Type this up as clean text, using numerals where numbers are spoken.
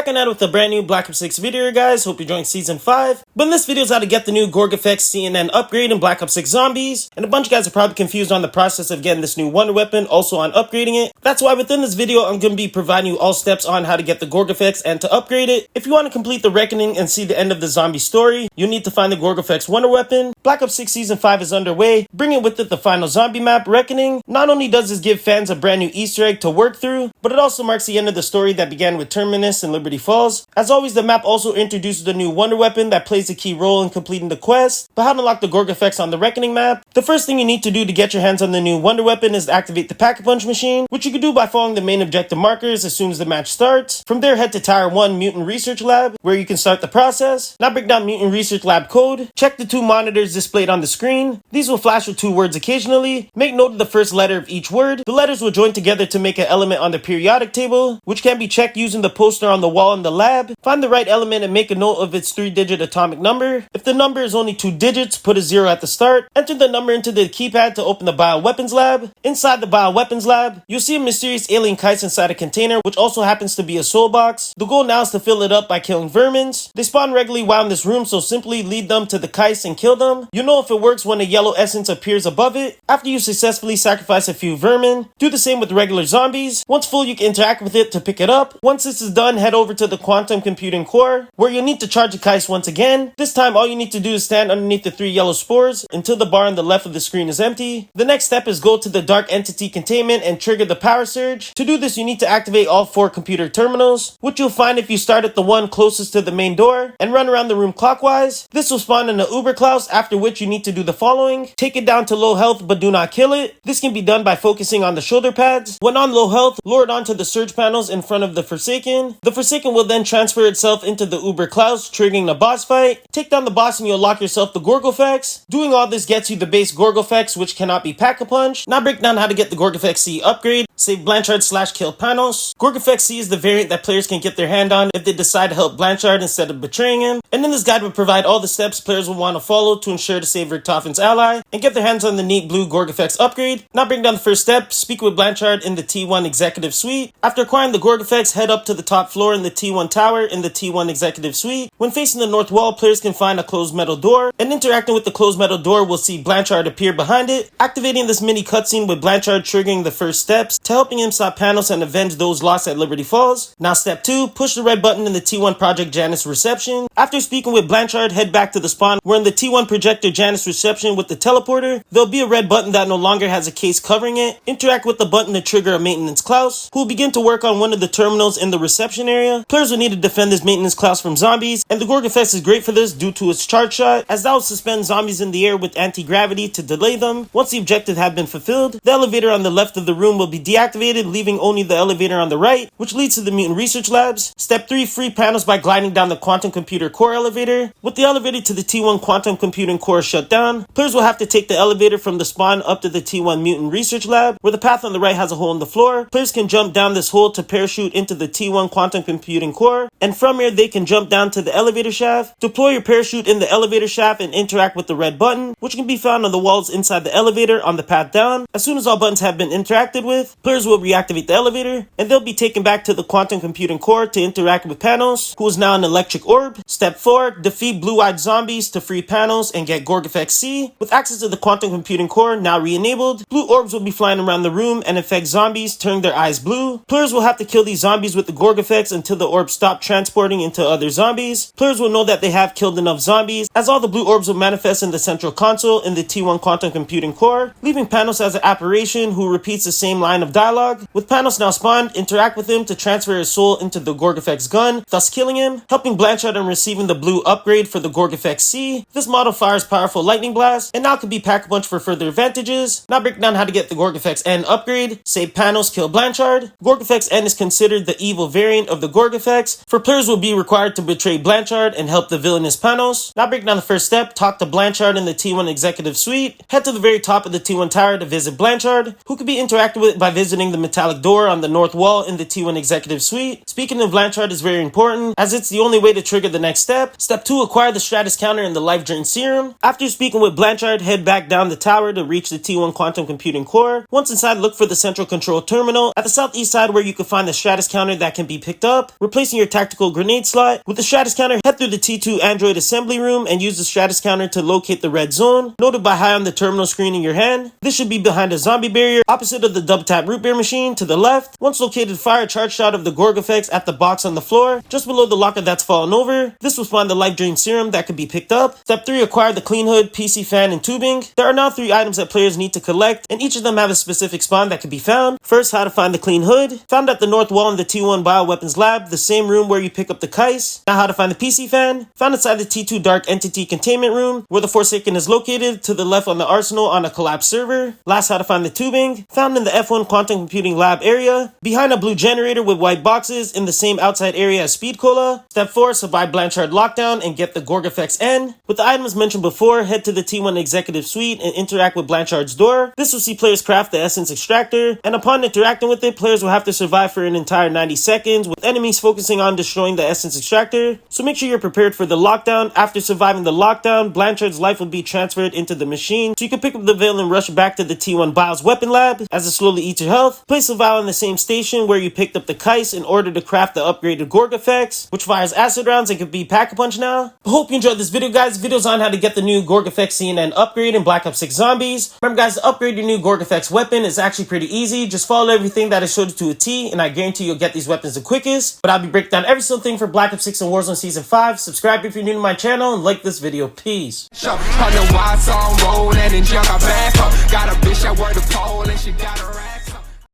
Back on out with a brand new Black Ops 6 video, guys. Hope you're enjoying Season 5. But in this video is how to get the new Gorgofex CNN upgrade in Black Ops 6 Zombies. And a bunch of guys are probably confused on the process of getting this new wonder weapon, also on upgrading it. That's why within this video, I'm going to be providing you all steps on how to get the Gorgofex and to upgrade it. If you want to complete the reckoning and see the end of the zombie story, you need to find the Gorgofex wonder weapon. Black Ops 6 Season 5 is underway, bringing with it the final zombie map, Reckoning. Not only does this give fans a brand new Easter egg to work through, but it also marks the end of the story that began with Terminus and Liberty Falls. As always, the map also introduces a new wonder weapon that plays a key role in completing the quest. But how to unlock the Gorgofex on the Reckoning map? The first thing you need to do to get your hands on the new wonder weapon is to activate the Pack-a-Punch machine, which you can do by following the main objective markers as soon as the match starts. From there, head to Tower 1 Mutant Research Lab, where you can start the process. Now break down Mutant Research Lab code. Check the two monitors displayed on the screen. These will flash with two words occasionally. Make note of the first letter of each word. The letters will join together to make an element on the periodic table, which can be checked using the poster on the wall in the lab. Find the right element and make a note of its 3-digit atomic number. If the number is only 2 digits, put a 0 at the start. Enter the number into the keypad to open the bioweapons lab. Inside the bioweapons lab, you'll see a mysterious alien kite inside a container, which also happens to be a soul box. The goal now is to fill it up by killing vermins. They spawn regularly while in this room, so simply lead them to the kites and kill them. You'll know if it works when a yellow essence appears above it. After you successfully sacrifice a few vermin, do the same with regular zombies. Once full, you can interact with it to pick it up. Once this is done, head over to the quantum computing core, where you'll need to charge the kites once again. This time, all you need to do is stand underneath the 3 yellow spores until the bar on the left of the screen is empty. The next step is go to the dark entity containment and trigger the power surge. To do this, you need to activate all 4 computer terminals, which you'll find if you start at the one closest to the main door and run around the room clockwise. This will spawn in the Uberklaus, after which you need to do the following. Take it down to low health, but do not kill it. This can be done by focusing on the shoulder pads. When on low health, lure it onto the surge panels in front of the Forsaken. The Forsaken will then transfer itself into the Uberklaus, triggering the boss fight. Take down the boss and you'll lock yourself the Gorgofex. Doing all this gets you the base Gorgofex, which cannot be Pack-a-Punch. Now break down how to get the Gorgofex C upgrade. Save Blanchard / kill Panos. Gorgofex C is the variant that players can get their hand on if they decide to help Blanchard instead of betraying him. And then this guide will provide all the steps players will want to follow to ensure to save Richtofen's ally and get their hands on the neat blue Gorgofex upgrade. Now break down the first step. Speak with Blanchard in the T1 Executive Suite. After acquiring the Gorgofex, head up to the top floor in the T1 Tower in the T1 Executive Suite. When facing the north wall, players can find a closed metal door, and interacting with the closed metal door will see Blanchard appear behind it. Activating this mini cutscene with Blanchard triggering the first steps to helping him stop Panos and avenge those lost at Liberty Falls. Now step 2, push the red button in the T1 Project Janus reception. After speaking with Blanchard, head back to the spawn where in the T1 Projector Janus reception with the teleporter, there'll be a red button that no longer has a case covering it. Interact with the button to trigger a maintenance Klaus, who will begin to work on one of the terminals in the reception area. Players will need to defend this maintenance Klaus from zombies, and the Gorgofex is great for this due to its charge shot, as that will suspend zombies in the air with anti-gravity to delay them. Once the objective had been fulfilled, the elevator on the left of the room will be deactivated, leaving only the elevator on the right, which leads to the Mutant Research Labs. Step 3, free Panos by gliding down the Quantum Computer Core elevator. With the elevator to the T1 Quantum Computing Core shut down, players will have to take the elevator from the spawn up to the T1 Mutant Research Lab, where the path on the right has a hole in the floor. Players can jump down this hole to parachute into the T1 Quantum Computing Core, and from here they can jump down to the elevator shaft. Deploy your parachute in the elevator shaft and interact with the red button, which can be found on the walls inside the elevator on the path down. As soon as all buttons have been interacted with, players will reactivate the elevator, and they'll be taken back to the Quantum Computing Core to interact with Panos, who is now an electric orb. Step 4, defeat blue-eyed zombies to free Panos and get Gorgofex C. With access to the Quantum Computing Core now re-enabled, blue orbs will be flying around the room and infect zombies, turning their eyes blue. Players will have to kill these zombies with the Gorgofex until the orbs stop transporting into other zombies. Players will know that they have killed enough zombies, as all the blue orbs will manifest in the central console in the T1 Quantum Computing Core, leaving Panos as an apparition who repeats the same line of dialogue. With Panos now spawned, interact with him to transfer his soul into the Gorgofex gun, thus killing him, helping Blanchard in receiving the blue upgrade for the Gorgofex C. This model fires powerful lightning blast, and now can be Pack-a-Punch for further advantages. Now break down how to get the Gorgofex N upgrade. Save Panos, kill Blanchard. Gorgofex N is considered the evil variant of the Gorgofex, for players will be required to betray Blanchard and help the villainous Panos. Now break down the first step. Talk to Blanchard in the T1 Executive Suite. Head to the very top of the T1 Tower to visit Blanchard, who can be interacted with by visiting the metallic door on the north wall in the T1 Executive Suite. Speaking of Blanchard is very important, as it's the only way to trigger the next step. Step 2, acquire the Stratus counter and the life drain serum. room. After speaking with Blanchard, head back down the tower to reach the T1 quantum computing core. Once inside, look for the central control terminal at the southeast side where you can find the Stratus counter that can be picked up, replacing your tactical grenade slot. With the Stratus counter, head through the T2 Android assembly room and use the Stratus counter to locate the red zone, noted by high on the terminal screen in your hand. This should be behind a zombie barrier, opposite of the double tap root beer machine to the left. Once located, fire a charge shot of the Gorgofex at the box on the floor, just below the locker that's fallen over. This will spawn the life drain serum that can be picked up. Step 3, acquire the clean hood, PC fan, and tubing. There are now 3 items that players need to collect, and each of them have a specific spawn that can be found. First, how to find the clean hood. Found at the north wall in the T1 bioweapons lab, the same room where you pick up the Kais. Now how to find the PC fan. Found inside the T2 dark entity containment room, where the Forsaken is located, to the left on the arsenal on a collapsed server. Last, how to find the tubing. Found in the F1 quantum computing lab area, behind a blue generator with white boxes in the same outside area as Speed Cola. Step 4, survive Blanchard lockdown and get the Gorgofex N. With the items mentioned before, head to the T1 executive suite and interact with Blanchard's door. This will see players craft the essence extractor, and upon interacting with it, players will have to survive for an entire 90 seconds, with enemies focusing on destroying the essence extractor. So make sure you're prepared for the lockdown. After surviving the lockdown, Blanchard's life will be transferred into the machine, so you can pick up the vial and rush back to the T1 BIOS weapon lab as it slowly eats your health. Place the vial in the same station where you picked up the Kais in order to craft the upgraded Gorgofex, which fires acid rounds and can be pack-a-punch now. I hope you enjoyed this video, guys. Videos on how to get the new Gorgofex CNN upgrade in Black Ops 6 Zombies. Remember, guys, to upgrade your new Gorgofex weapon is actually pretty easy. Just follow everything that I showed you to a T, and I guarantee you'll get these weapons the quickest. But I'll be breaking down every single thing for Black Ops 6 and Warzone Season 5. Subscribe if you're new to my channel, and like this video. Peace. Got a bitch that worked the pole and she got around.